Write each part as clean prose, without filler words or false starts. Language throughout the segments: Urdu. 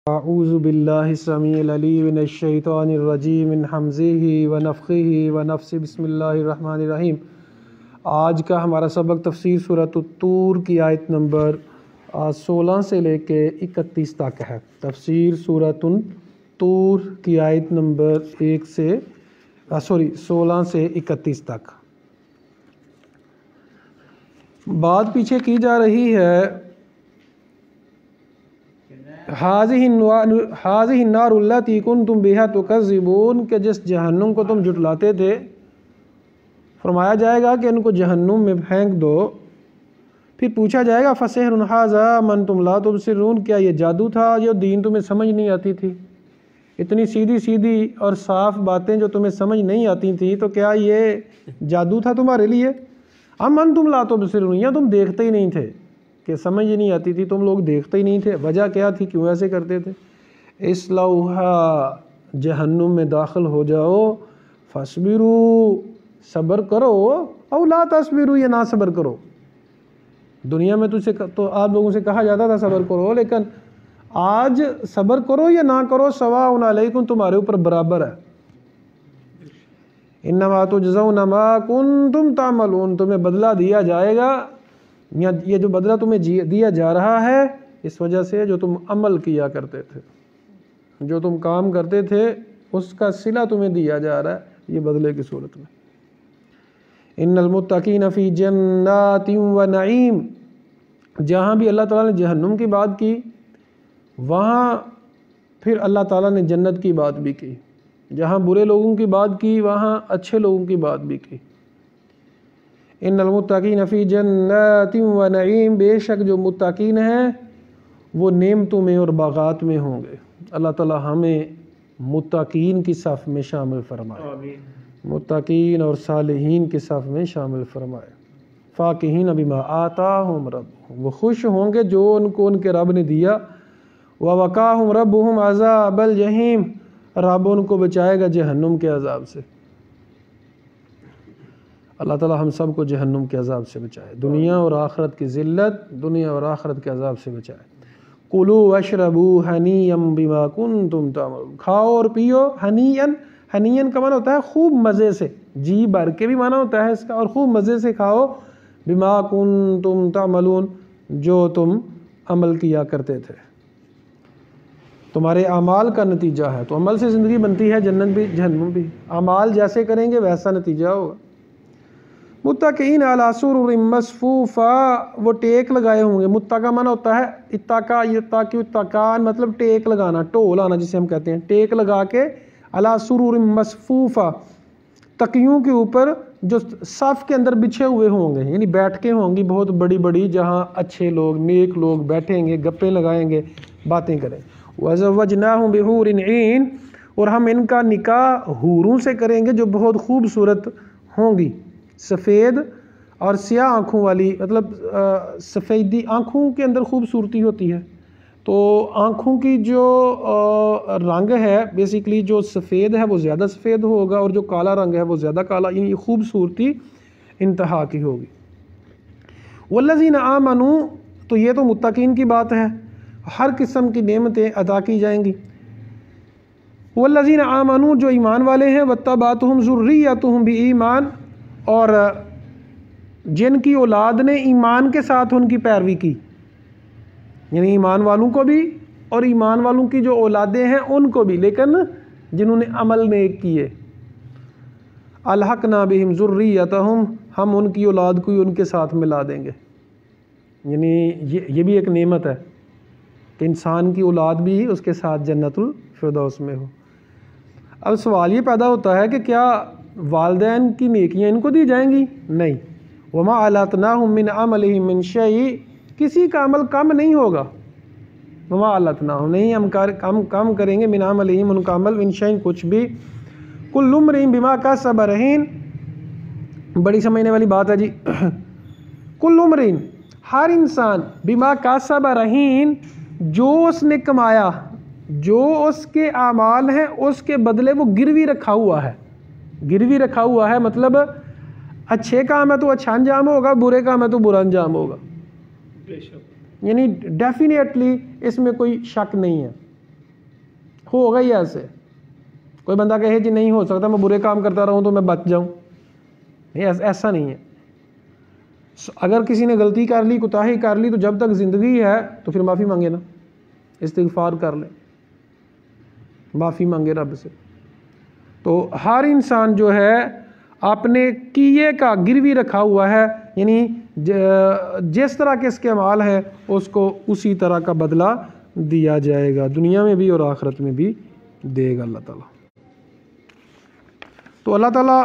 اعوذ باللہ السمیع العلیم من الشیطان الرجیم من حمزہ ونفخہ ونفثہ بسم اللہ الرحمن الرحیم۔ آج کا ہمارا سبق تفسیر سورۃ الطور کی آیت نمبر 16 سے لے کے 31 تک ہے۔ تفسیر سورۃ الطور کی آیت نمبر 16 سے 31 تک۔ بات پیچھے کی جا رہی ہے حاذہ النار التی کنتم بہا تکذبون، کہ جس جہنم کو تم جھٹلاتے تھے، فرمایا جائے گا کہ ان کو جہنم میں پھینک دو۔ پھر پوچھا جائے گا فسحر ھذا من تم لا تبصرون، کیا یہ جادو تھا جو دین تمہیں سمجھ نہیں آتی تھی؟ اتنی سیدھی سیدھی اور صاف باتیں جو تمہیں سمجھ نہیں آتی تھی، تو کیا یہ جادو تھا تمہارے لیے؟ ام انتم لا تبصرون، یا تم دیکھتے ہی نہیں تھے کہ سمجھ ہی نہیں آتی تھی، تم لوگ دیکھتے ہی نہیں تھے؟ وجہ کیا تھی، کیوں ایسے کرتے تھے؟ اصلوہا، جہنم میں داخل ہو جاؤ، فاصبروا، صبر کرو، او لا تصبروا، یا نہ صبر کرو۔ دنیا میں تو آپ لوگوں سے کہا جاتا تھا صبر کرو، لیکن آج صبر کرو یا نہ کرو سواء علیکم، تمہارے اوپر برابر ہے۔ انما تجزون ما کنتم تعملون، تمہیں بدلہ دیا جائے گا، یہ جو بدلہ تمہیں دیا جا رہا ہے اس وجہ سے جو تم عمل کیا کرتے تھے، جو تم کام کرتے تھے اس کا صلہ تمہیں دیا جا رہا ہے، یہ بدلے کی صورت میں۔ ان المتقین فی جنات و نعیم، جہاں بھی اللہ تعالیٰ نے جہنم کی بات کی، وہاں پھر اللہ تعالیٰ نے جنت کی بات بھی کی۔ جہاں برے لوگوں کی بات کی، وہاں اچھے لوگوں کی بات بھی کی۔ ان المتقین فی جنات و نعیم، بے شک جو متقین ہیں وہ نعمتوں میں اور باغات میں ہوں گے۔ اللہ تعالی ہمیں متقین کی صف میں شامل فرمائے، متقین اور صالحین کی صف میں شامل فرمائے۔ فاکہین بما آتاہم ربہم، وہ خوش ہوں گے جو ان کو ان کے رب نے دیا۔ ووقاہم ربہم عذاب الجحیم، رب ان کو بچائے گا جہنم کے عذاب سے۔ اللہ تعالی ہم سب کو جہنم کے عذاب سے بچائے، دنیا اور آخرت کی ذلت، دنیا اور آخرت کے عذاب سے بچائے۔ کلوا واشربوا ہنیئا بما کنتم تعملون، کھاؤ اور پیو ہنیئن، ہنیئن کا معنی ہوتا ہے خوب مزے سے، جی بھر کے بھی معنی ہوتا ہے اس کا، اور خوب مزے سے کھاؤ، بما کنتم تعملون، جو تم عمل کیا کرتے تھے، تمہارے اعمال کا نتیجہ ہے۔ تو عمل سے زندگی بنتی ہے، جنت بھی جہنم بھی، اعمال جیسے کریں گے ویسا نتیجہ ہوگا۔ متکئین علی سرر مصفوفہ، وہ ٹیک لگائے ہوں گے۔ متّا کا معنی ہوتا ہے اتکا، اتکان مطلب ٹیک لگانا، ٹول آنا جسے ہم کہتے ہیں، ٹیک لگا کے، علی سرر مصفوفہ، تکیوں کے اوپر جو صف کے اندر بچھے ہوئے ہوں گے، یعنی بیٹھ کے ہوں گی بہت بڑی بڑی، جہاں اچھے لوگ نیک لوگ بیٹھیں گے، گپیں لگائیں گے، باتیں کریں۔ وَزَوَّجْنَاهُم بِحُورٍ عِین، اور ہم ان کا نکاح حوروں سے کریں گے جو بہت خوبصورت ہوں گی، سفید اور سیاہ آنکھوں والی، مطلب سفیدی، آنکھوں کے اندر خوبصورتی ہوتی ہے، تو آنکھوں کی جو رنگ ہے بیسیکلی جو سفید ہے وہ زیادہ سفید ہوگا، اور جو کالا رنگ ہے وہ زیادہ کالا، یعنی خوبصورتی انتہا کی ہوگی۔ والذین آمنوا، تو یہ تو متقین کی بات ہے، ہر قسم کی نعمتیں عطا کی جائیں گی۔ والذین آمنوا، جو ایمان والے ہیں، واتبعتہم ذریتہم بایمان، اور جن کی اولاد نے ایمان کے ساتھ ان کی پیروی کی، یعنی ایمان والوں کو بھی اور ایمان والوں کی جو اولادیں ہیں ان کو بھی، لیکن جنہوں نے عمل نیک کیے۔ الحقنا بہم ذریتہم، ہم ان کی اولاد کو ان کے ساتھ ملا دیں گے۔ یعنی یہ بھی ایک نعمت ہے کہ انسان کی اولاد بھی اس کے ساتھ جنت الفردوس میں ہو۔ اب سوال یہ پیدا ہوتا ہے کہ کیا والدین کی نیکیاں ان کو دی جائیں گی؟ نہیں۔ وما علتناہم من عملہم من شیء، کسی کا عمل کم نہیں ہوگا۔ وما علتناہم، نہیں ہم کم کریں گے، من عملہم، ان کا عمل، من شیء، کچھ بھی۔ کل امرئ بما کسب رہین، بڑی سمجھنے والی بات ہے جی۔ کل امرئ، ہر انسان، بما کسب رہین، جو اس نے کمایا، جو اس کے اعمال ہیں اس کے بدلے وہ گروی رکھا ہوا ہے۔ گروی رکھا ہوا ہے مطلب اچھے کام ہے تو اچھا انجام ہوگا، برے کام ہے تو برا انجام ہوگا، یعنی ڈیفینیٹلی اس میں کوئی شک نہیں ہے۔ ہوگا ہی ایسے. کوئی بندہ کہے جی نہیں ہو سکتا میں برے کام کرتا رہوں تو میں بچ جاؤں، نہیں ایسا نہیں ہے. اگر کسی نے غلطی کر لی، کوتاہی کر لی، تو جب تک زندگی ہے تو پھر معافی مانگے نا، استغفار کر لے، معافی مانگے رب سے. تو ہر انسان جو ہے اپنے کیے کا گروی رکھا ہوا ہے، یعنی جس طرح کے اس کے اعمال ہیں اس کو اسی طرح کا بدلہ دیا جائے گا، دنیا میں بھی اور آخرت میں بھی دے گا اللہ تعالیٰ. تو اللہ تعالیٰ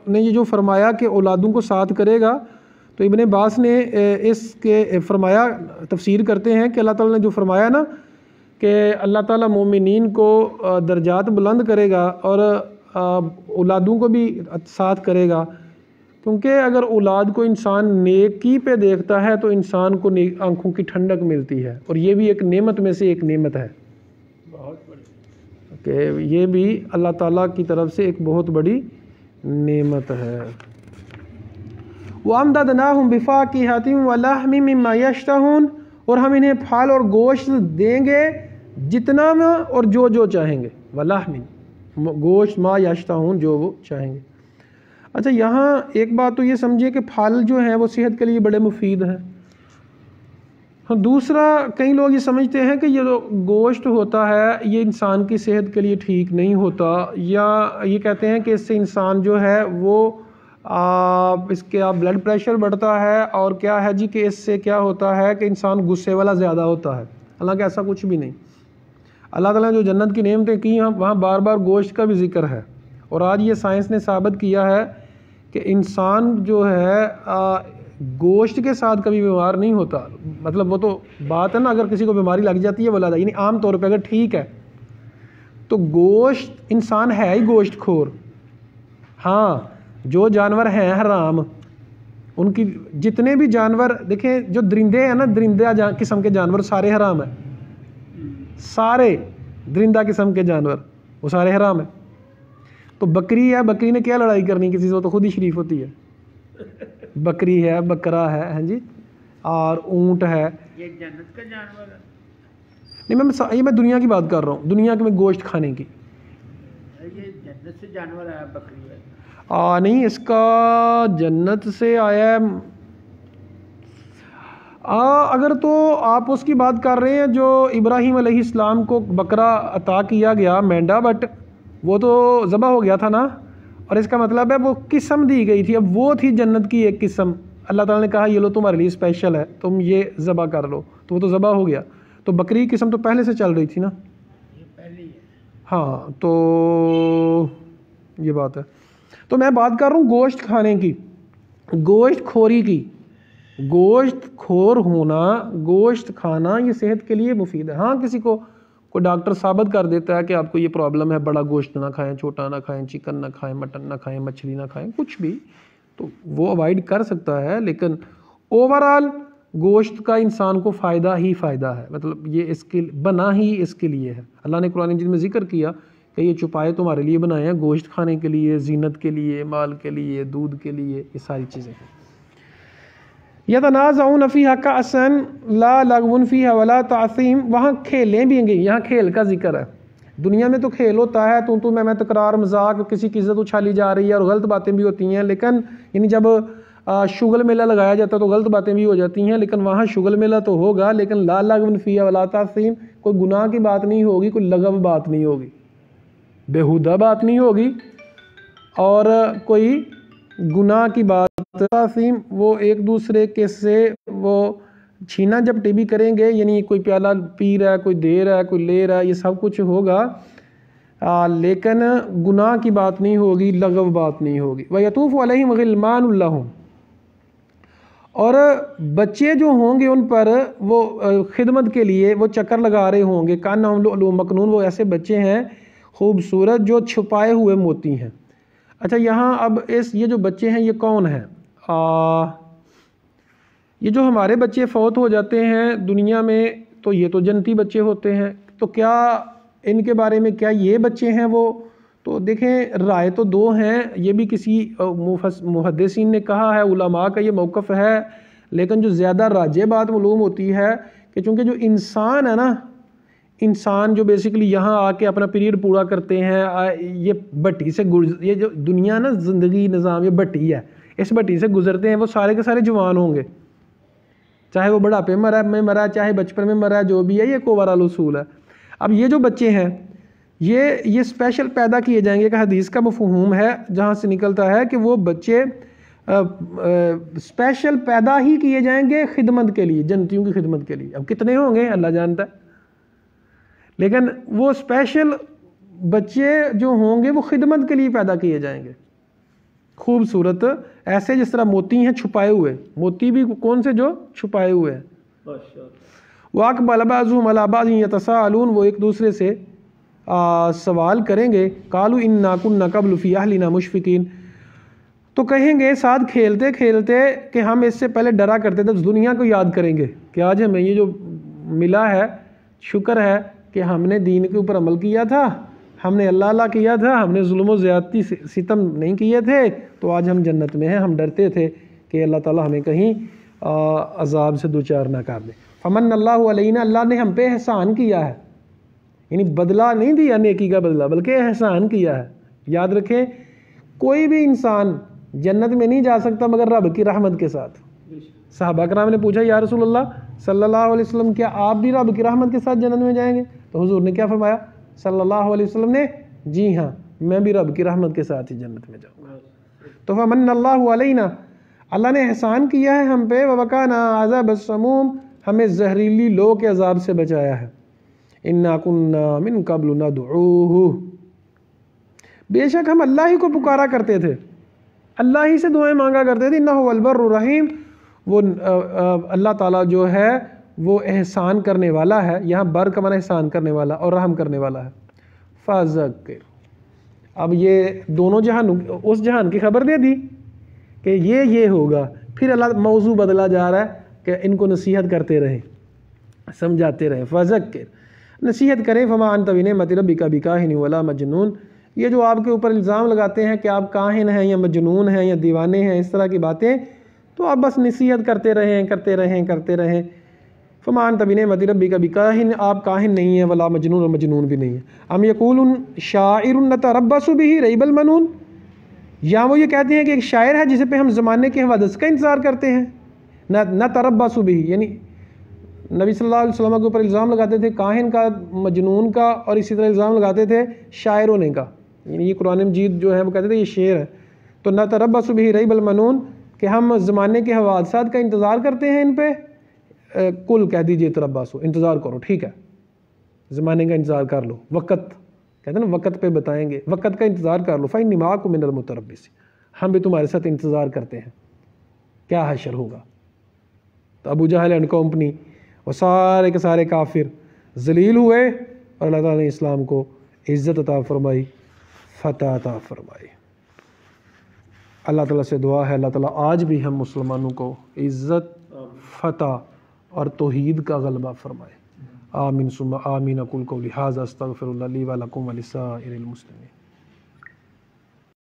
نے یہ جو فرمایا کہ اولادوں کو ساتھ کرے گا، تو ابن عباس نے اس کے فرمایا، تفسیر کرتے ہیں کہ اللہ تعالیٰ نے جو فرمایا نا کہ اللہ تعالیٰ مومنین کو درجات بلند کرے گا اور اولادوں کو بھی ساتھ کرے گا، کیونکہ اگر اولاد کو انسان نیکی پہ دیکھتا ہے تو انسان کو آنکھوں کی ٹھنڈک ملتی ہے، اور یہ بھی ایک نعمت میں سے ایک نعمت ہے کہ یہ بھی اللہ تعالیٰ کی طرف سے ایک بہت بڑی نعمت ہے. وَأَمْدَدْنَاهُمْ بِفَاكِهَةٍ وَلَحْمٍ مِّمَّا يَشْتَهُونَ، اور ہم انہیں پھل اور گوشت دیں گے جتنا میں اور جو چاہیں گے. وَلَحْمٍ گوشت، ما یشتہون جو وہ چاہیں گے. اچھا یہاں ایک بات تو یہ سمجھیے کہ پھل جو ہیں وہ صحت کے لیے بڑے مفید ہیں. دوسرا کئی لوگ یہ سمجھتے ہیں کہ یہ جو گوشت ہوتا ہے یہ انسان کی صحت کے لیے ٹھیک نہیں ہوتا، یا یہ کہتے ہیں کہ اس سے انسان جو ہے وہ اس کے بلڈ پریشر بڑھتا ہے، اور کیا ہے جی کہ اس سے کیا ہوتا ہے کہ انسان غصے والا زیادہ ہوتا ہے. حالانکہ ایسا کچھ بھی نہیں. اللہ تعالیٰ نے جو جنت کی نعمتیں کی ہیں وہاں بار بار گوشت کا بھی ذکر ہے، اور آج یہ سائنس نے ثابت کیا ہے کہ انسان جو ہے گوشت کے ساتھ کبھی بیمار نہیں ہوتا. مطلب وہ تو بات ہے نا، اگر کسی کو بیماری لگ جاتی ہے ولادہ، یعنی عام طور پہ اگر ٹھیک ہے تو گوشت، انسان ہے ہی گوشت خور. ہاں جو جانور ہیں حرام، ان کی جتنے بھی جانور دیکھیں، جو درندے ہیں نا، درندہ قسم کے جانور سارے حرام ہیں، سارے درندہ قسم کے جانور وہ سارے حرام ہیں. تو بکری ہے، بکری نے کیا لڑائی کرنی کسی سے، وہ تو خود ہی شریف ہوتی ہے. بکری ہے، بکرا ہے، ہاں جی، اور اونٹ ہے. یہ جنت کا جانور ہے؟ نہیں، میں دنیا کی بات کر رہا ہوں، دنیا کے میں گوشت کھانے کی. یہ جنت سے جانور ہے بکری ہے؟ نہیں، اس کا جنت سے آیا ہے. اگر تو آپ اس کی بات کر رہے ہیں جو ابراہیم علیہ السلام کو بکرا عطا کیا گیا، مینڈا، بٹ وہ تو ذبح ہو گیا تھا نا، اور اس کا مطلب ہے وہ قسم دی گئی تھی. اب وہ تھی جنت کی ایک قسم، اللہ تعالیٰ نے کہا یہ لو تمہارے لیے اسپیشل ہے، تم یہ ذبح کر لو، تو وہ تو ذبح ہو گیا. تو بکری کی قسم تو پہلے سے چل رہی تھی نا. یہ پہلی ہے. ہاں تو یہ بات ہے. تو میں بات کر رہا ہوں گوشت کھانے کی، گوشت خوری کی. گوشت خور ہونا، گوشت کھانا یہ صحت کے لیے مفید ہے. ہاں کسی کو کوئی ڈاکٹر ثابت کر دیتا ہے کہ آپ کو یہ پرابلم ہے، بڑا گوشت نہ کھائیں، چھوٹا نہ کھائیں، چکن نہ کھائیں، مٹن نہ کھائیں، مچھلی نہ کھائیں، کچھ بھی، تو وہ اوائڈ کر سکتا ہے. لیکن اوورآل گوشت کا انسان کو فائدہ ہی فائدہ ہے. مطلب یہ اس کے بنا ہی اس کے لیے ہے. اللہ نے قرآن مجید میں ذکر کیا کہ یہ چوپائے تمہارے لیے بنائے ہیں، گوشت کھانے کے لیے، زینت کے لیے، مال کے لیے، دودھ کے لیے، یہ ساری چیزیں ہیں. یتنازعون فیہا کأسا لا لغو فیہا ولا تعثیم، وہاں کھیلیں بھی گئی. یہاں کھیل کا ذکر ہے. دنیا میں تو کھیل ہوتا ہے، تو میں تکرار، مذاق، کسی کی عزت اچھالی جا رہی ہے، اور غلط باتیں بھی ہوتی ہیں. لیکن یعنی جب شغل میلہ لگایا جاتا ہے تو غلط باتیں بھی ہو جاتی ہیں، لیکن وہاں شغل میلہ تو ہوگا، لیکن لا لغو فیہا ولا تعثیم، کوئی گناہ کی بات نہیں ہوگی، کوئی لغو بات نہیں ہوگی، بیہودہ بات نہیں ہوگی، اور کوئی گناہ کی بات. تعظیم وہ ایک دوسرے کے سے وہ چھینا جب ٹی بی کریں گے، یعنی کوئی پیالہ پی رہا ہے، کوئی دے رہا ہے، کوئی لے رہا ہے، یہ سب کچھ ہوگا، لیکن گناہ کی بات نہیں ہوگی، لغو بات نہیں ہوگی. وَيَطُوفُ عَلَيْهِمْ غِلْمَانٌ لَهُمْ، اور بچے جو ہوں گے ان پر وہ خدمت کے لیے وہ چکر لگا رہے ہوں گے. کأنہم لؤلؤ مکنون، وہ ایسے بچے ہیں خوبصورت جو چھپائے ہوئے موتی ہیں. اچھا یہاں اب یہ جو بچے ہیں یہ کون ہیں؟ یہ جو ہمارے بچے فوت ہو جاتے ہیں دنیا میں تو یہ تو جنتی بچے ہوتے ہیں. تو کیا ان کے بارے میں کیا یہ بچے ہیں وہ؟ تو دیکھیں رائے تو دو ہیں. یہ بھی کسی محدثین نے کہا ہے، علماء کا یہ موقف ہے، لیکن جو زیادہ راجح بات معلوم ہوتی ہے کہ چونکہ جو انسان ہے نا، انسان جو بیسیکلی یہاں آ کے اپنا پیریڈ پورا کرتے ہیں، یہ بھٹی سے یہ جو دنیا نا زندگی نظام یہ بھٹی ہے، اس بھٹی سے گزرتے ہیں، وہ سارے کے سارے جوان ہوں گے، چاہے وہ بڑھاپے میں مرا چاہے بچپن میں مرا، جو بھی ہے یہ اوورآل اصول ہے۔ اب یہ جو بچے ہیں یہ اسپیشل پیدا کیے جائیں گے کہ حدیث کا مفہوم ہے جہاں سے نکلتا ہے کہ وہ بچے اسپیشل پیدا ہی کیے جائیں گے خدمت کے لیے، جنتیوں کی خدمت کے لیے۔ اب کتنے ہوں گے اللہ جانتا ہے، لیکن وہ اسپیشل بچے جو ہوں گے وہ خدمت کے لیے پیدا کیے جائیں گے، خوبصورت، ایسے جس طرح موتی ہیں چھپائے ہوئے، موتی بھی کون سے جو چھپائے ہوئے ہیں۔ وَأَقْبَلَ بَعْضُهُمْ عَلَىٰ بَعْضٍ يَتَسَاءَلُونَ، وہ ایک دوسرے سے سوال کریں گے، قَالُوا إِنَّا كُنَّا قَبْلُ فِي أَهْلِنَا مُشْفِقِينَ، تو کہیں گے ساتھ کھیلتے کھیلتے کہ ہم اس سے پہلے ڈرا کرتے تھے، دنیا کو یاد کریں گے کہ آج ہمیں یہ جو ملا ہے، شکر ہے کہ ہم نے دین کے اوپر عمل کیا تھا، ہم نے اللہ کیا تھا، ہم نے ظلم و زیادتی ستم نہیں کیے تھے، تو آج ہم جنت میں ہیں۔ ہم ڈرتے تھے کہ اللہ تعالیٰ ہمیں کہیں عذاب سے دوچار نہ کر دے۔ فمن اللہ علینا، اللہ نے ہم پہ احسان کیا ہے، یعنی بدلہ نہیں دیا نیکی کا بدلہ، بلکہ احسان کیا ہے۔ یاد رکھیں کوئی بھی انسان جنت میں نہیں جا سکتا مگر رب کی رحمت کے ساتھ۔ صحابہ کرام نے پوچھا یا رسول اللہ صلی اللہ علیہ وسلم کیا آپ بھی رب کی رحمت کے ساتھ جنت میں جائیں گے؟ تو حضور نے کیا فرمایا صلی اللہ علیہ وسلم نے؟ جی ہاں، میں بھی رب کی رحمت کے ساتھ ہی جنت میں جاؤں گا۔ تو فمن اللہ علینا، اللہ نے احسان کیا ہے ہم پہ، وَوَقَانَا عَذَابَ السَّمُومِ، ہمیں زہریلی لو کے عذاب سے بچایا ہے۔ اِنَّا كُنَّا مِن قَبْلُ نَدْعُوهُ، بے شک ہم اللہ ہی کو پکارا کرتے تھے، اللہ ہی سے دعائیں مانگا کرتے تھے۔ انہ البر الرحیم، وہ اللہ تعالیٰ جو ہے وہ احسان کرنے والا ہے، یہاں بر کا معنی احسان کرنے والا اور رحم کرنے والا ہے۔ فذکر، اب یہ دونوں جہان، اس جہان کی خبر دے دی کہ یہ ہوگا، پھر اللہ موضوع بدلا جا رہا ہے کہ ان کو نصیحت کرتے رہیں، سمجھاتے رہیں۔ فذکر، نصیحت کریں، فما انت بنعمت ربک بکاہن ولا مجنون، یہ جو آپ کے اوپر الزام لگاتے ہیں کہ آپ کاہن ہیں یا مجنون ہیں یا دیوانے ہیں، اس طرح کی باتیں، تو آپ بس نصیحت کرتے رہیں۔ فما انت بنعمت ربک بکاہن، آپ کاہن نہیں ہیں، ولا مجنون، اور مجنون بھی نہیں ہیں۔ ام یقولون شاعر نتربص بہ ریب المنون، یا وہ یہ کہتے ہیں کہ ایک شاعر ہے جسے پہ ہم زمانے کے حوادث کا انتظار کرتے ہیں۔ نتربص بہ، یعنی نبی صلی اللہ علیہ وسلم کے اوپر الزام لگاتے تھے کاہن کا، مجنون کا، اور اسی طرح الزام لگاتے تھے شاعر ہونے کا، یعنی یہ قرآن مجید جو ہے وہ کہتے تھے یہ شعر ہے۔ تو نتربص بہ ریب المنون، کہ ہم زمانے کے حوادثات کا انتظار کرتے ہیں ان پہ، کل کہہ دیجئے تربصوا، انتظار کرو، ٹھیک ہے، زمانے کا انتظار کر لو، وقت کہتے ہیں نا وقت پہ بتائیں گے، وقت کا انتظار کر لو، فإنی معکم من المتربصین، ہم بھی تمہارے ساتھ انتظار کرتے ہیں کیا حشر ہوگا۔ تو ابو جہل اینڈ کمپنی وہ سارے کے سارے کافر ذلیل ہوئے، اور اللہ تعالیٰ نے اسلام کو عزت عطا فرمائی، فتح عطا فرمائی۔ اللہ تعالیٰ سے دعا ہے اللہ تعالیٰ آج بھی ہم مسلمانوں کو عزت، فتح اور توحید کا غلبہ فرمائے۔ آمین ثم آمین۔ اقول قولی ھذا استغفر اللہ لی ولکم ولسائر المسلمین۔